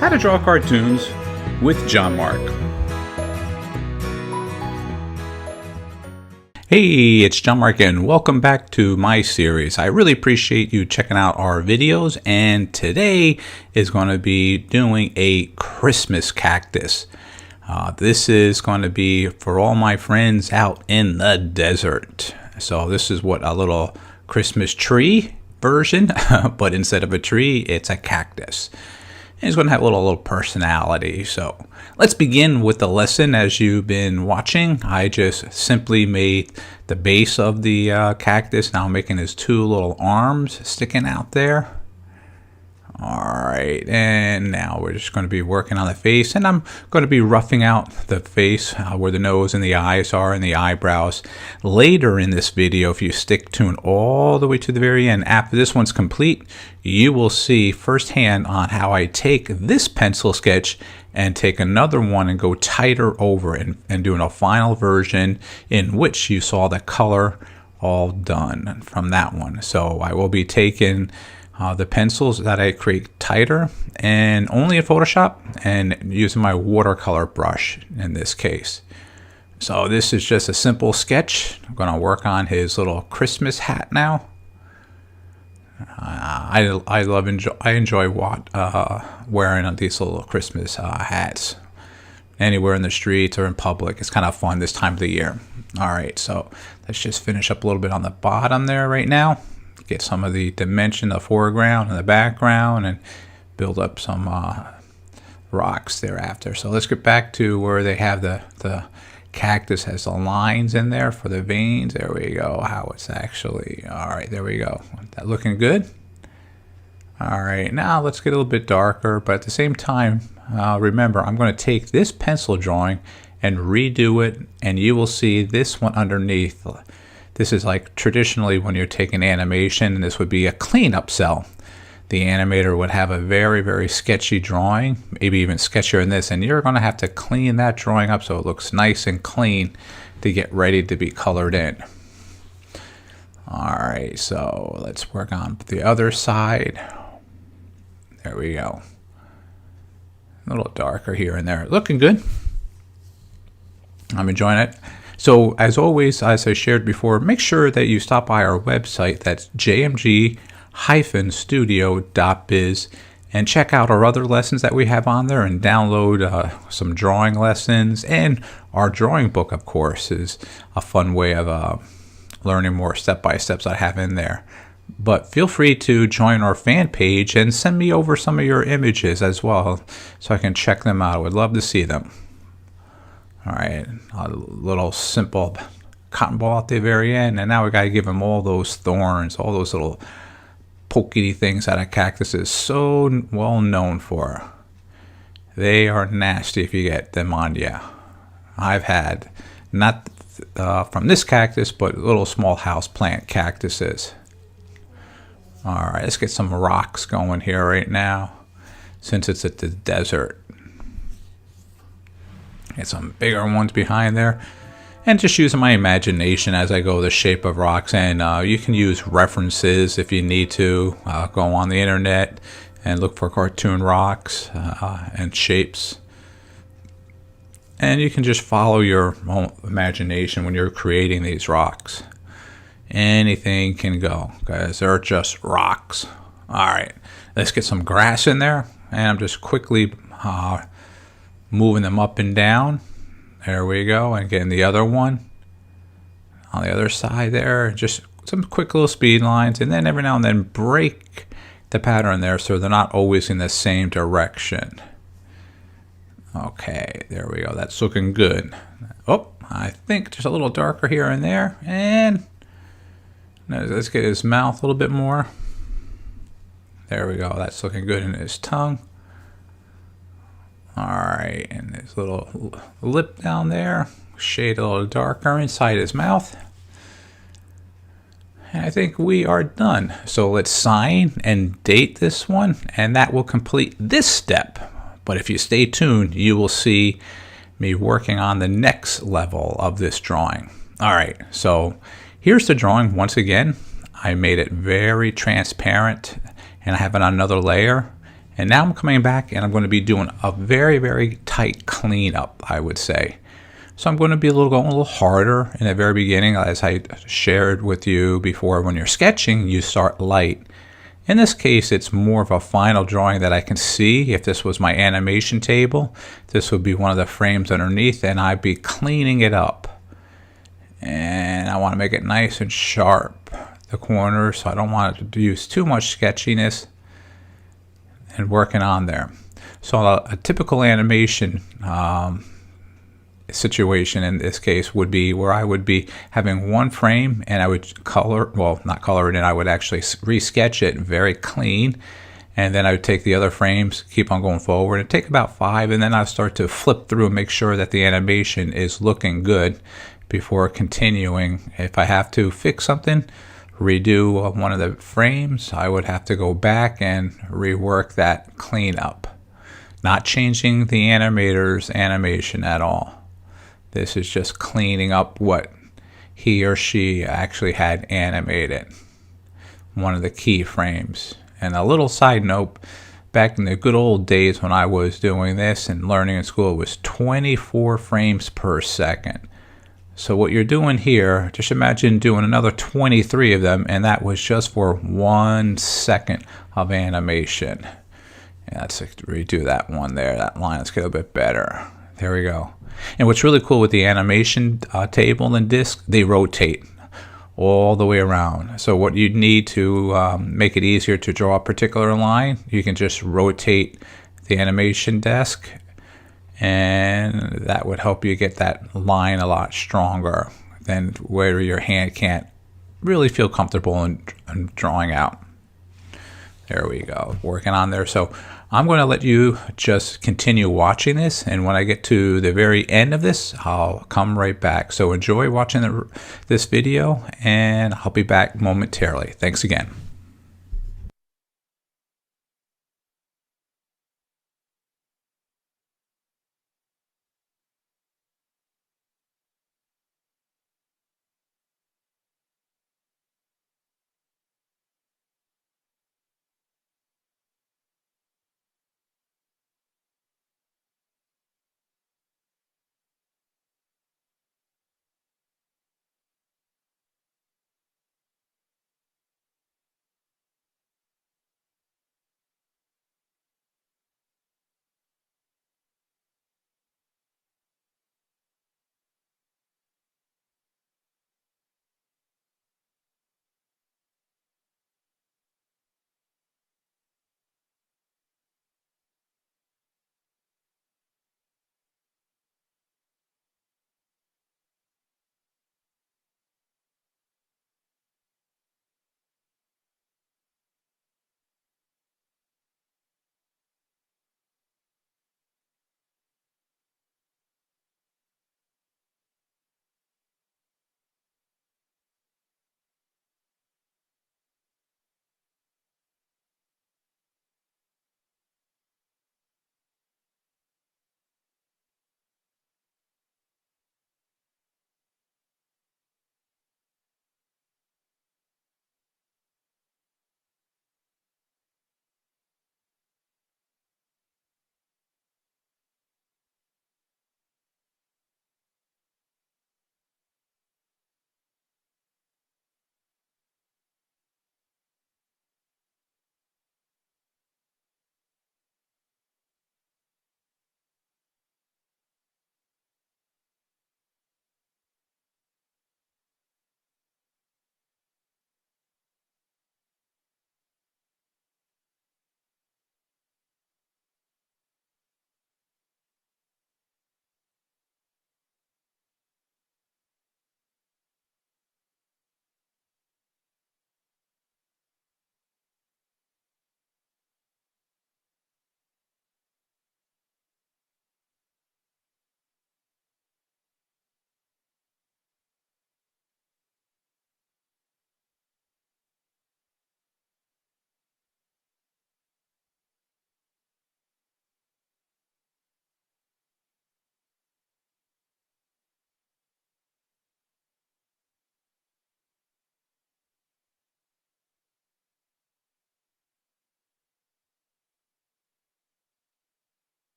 How to Draw Cartoons with John-Marc. Hey, it's John-Marc and welcome back to my series. I really appreciate you checking out our videos, and today is going to be doing a Christmas cactus. This is going to be for all my friends out in the desert. So this is what a little Christmas tree version, but instead of a tree, it's a cactus. And it's going to have a little personality. So let's begin with the lesson. As you've been watching, I just simply made the base of the cactus. Now I'm making his two little arms sticking out there. Alright, and now we're just going to be working on the face, and I'm going to be roughing out the face where the nose and the eyes are and the eyebrows later in this video. If you stick tuned all the way to the very end, after this one's complete, you will see firsthand on how I take this pencil sketch and take another one and go tighter over it and doing a final version in which you saw the color all done from that one. So I will be taking the pencils that I create tighter and only in Photoshop and using my watercolor brush in this case. So this is just a simple sketch. I'm going to work on his little Christmas hat now. I enjoy wearing these little Christmas hats anywhere in the streets or in public. It's kind of fun this time of the year. All right, so let's just finish up a little bit on the bottom there right now. Get some of the dimension, the foreground and the background, and build up some rocks thereafter. So let's get back to where they have the cactus has the lines in there for the veins. There we go. How it's actually, all right, there we go. That looking good? All right, now let's get a little bit darker, but at the same time, remember, I'm going to take this pencil drawing and redo it, and you will see this one underneath. This is like traditionally when you're taking animation, and this would be a cleanup cell. The animator would have a very, very sketchy drawing, maybe even sketchier than this, and you're going to have to clean that drawing up so it looks nice and clean to get ready to be colored in. All right, so let's work on the other side. There we go. A little darker here and there. Looking good. I'm enjoying it. So as always, as I shared before, make sure that you stop by our website. That's jmg-studio.biz, and check out our other lessons that we have on there and download some drawing lessons. And our drawing book, of course, is a fun way of learning more step-by-steps I have in there. But feel free to join our fan page and send me over some of your images as well so I can check them out. I would love to see them. All right, a little simple cotton ball at the very end, and now we got to give him all those thorns, all those little pokey things that a cactus is so well known for. They are nasty if you get them on you. I've had, not from this cactus, but little small house plant cactuses. All right, let's get some rocks going here right now, since it's at the desert. Get some bigger ones behind there, and just using my imagination as I go the shape of rocks. And you can use references if you need to. Go on the internet and look for cartoon rocks and shapes, and you can just follow your own imagination when you're creating these rocks. Anything can go because they're just rocks. All right, let's get some grass in there, and I'm just quickly moving them up and down. There we go. And getting the other one on the other side there. Just some quick little speed lines, and then every now and then break the pattern there so they're not always in the same direction. Okay, there we go. That's looking good. Oh, I think just a little darker here and there. And let's get his mouth a little bit more. There we go. That's looking good in his tongue. All right, and his little lip down there, shade a little darker inside his mouth. And I think we are done. So let's sign and date this one, and that will complete this step. But if you stay tuned, you will see me working on the next level of this drawing. All right, so here's the drawing once again. I made it very transparent, and I have it on another layer. And now I'm coming back and I'm going to be doing a very, very tight cleanup, I would say. So I'm going to be going a little harder in the very beginning, as I shared with you before. When you're sketching, you start light. In this case, it's more of a final drawing that I can see. If this was my animation table, this would be one of the frames underneath, and I'd be cleaning it up. And I want to make it nice and sharp, the corners, so I don't want it to use too much sketchiness and working on there. So a typical animation situation in this case would be where I would be having one frame and I would not color it in, I would actually resketch it very clean, and then I would take the other frames, keep on going forward, and take about 5, and then I'll start to flip through and make sure that the animation is looking good before continuing. If I have to fix something, redo one of the frames, I would have to go back and rework that cleanup. Not changing the animator's animation at all. This is just cleaning up what he or she actually had animated. One of the key frames. And a little side note, back in the good old days when I was doing this and learning in school, it was 24 frames per second. So what you're doing here, just imagine doing another 23 of them, and that was just for 1 second of animation. Yeah, let's redo that one there, that line. Let's get a bit better. There we go. And what's really cool with the animation table and disc, they rotate all the way around. So what you need to make it easier to draw a particular line, you can just rotate the animation desk, and that would help you get that line a lot stronger than where your hand can't really feel comfortable in drawing out. There we go, working on there. So I'm going to let you just continue watching this, and when I get to the very end of this, I'll come right back. So enjoy watching this video, and I'll be back momentarily. Thanks again.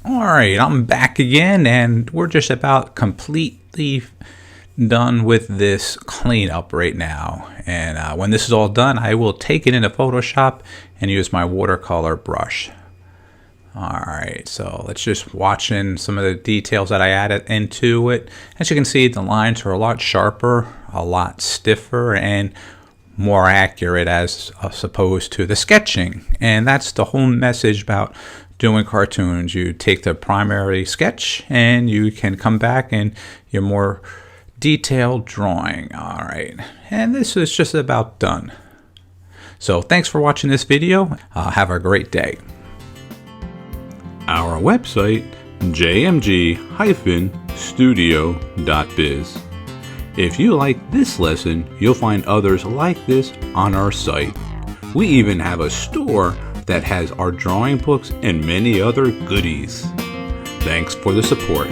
Alright, I'm back again, and we're just about completely done with this cleanup right now. And when this is all done, I will take it into Photoshop and use my watercolor brush. Alright, so let's just watch in some of the details that I added into it. As you can see, the lines are a lot sharper, a lot stiffer, and more accurate as opposed to the sketching. And that's the whole message about doing cartoons. You take the primary sketch and you can come back and you're more detailed drawing. All right, and this is just about done. So thanks for watching this video. Have a great day. Our website, jmg-studio.biz. If you like this lesson, you'll find others like this on our site. We even have a store that has our drawing books and many other goodies. Thanks for the support.